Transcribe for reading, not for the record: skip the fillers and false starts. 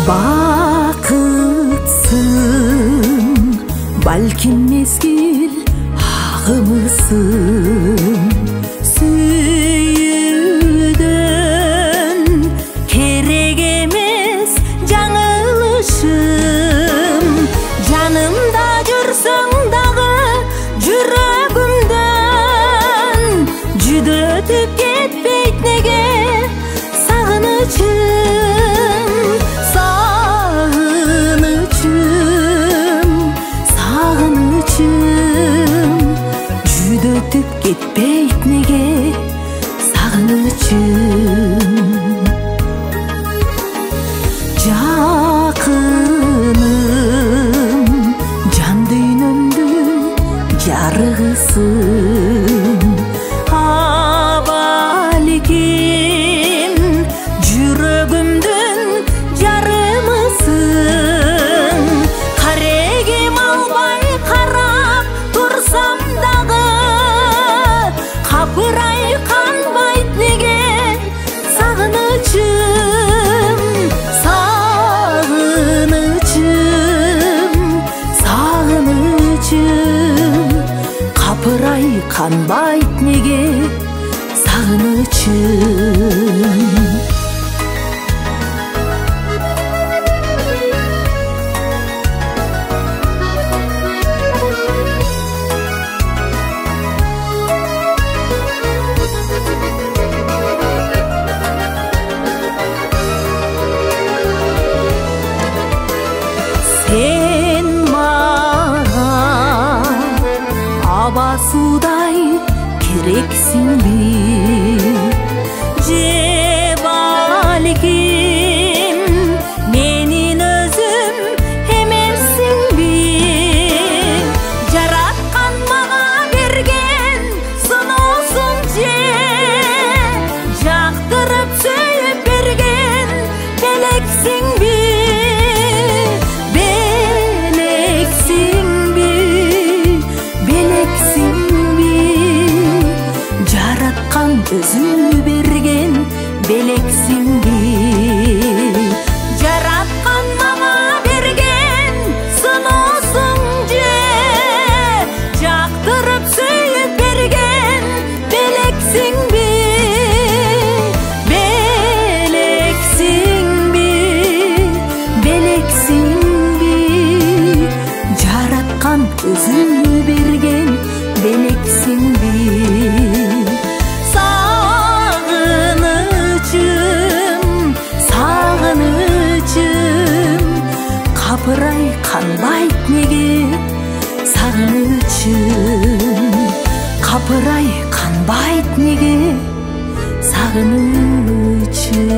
Бақытсың, бәлкім мезгіл ағымысың. Сүйудің керек емес жаңылышым. Жанымда жүрсің дағы жүрегімден, жүдетіп кетпейт неге сағынышым. Жүдетіп кетпейт неге сағынышым. Жақыным, жан дүйнөмдүн жарығысың. Абаликим, жүрөгүмдүн жарымысың. Карегим албай карап турсам дагы, капырай канбайт неге сагынычым. Сагынычым, сагынычым, капырай канбайт неге сагынычым. Сен маған аба судай керексің бе, же балким менин өзүм эмессиң бе. Жараткан мага берген сыноосуң же, жактырып сүйүп берген белексиң бе. Өзү берген белексиң бе. Жараткан мага берген сыноосуң же, жактырып сүйүп берген белексиң бе. Белексиң бе, белексиң бе. Жараткан өзү берген белексиң бе. Капырай канбайт неге сагынычым. Капырай канбайт неге сагынычым.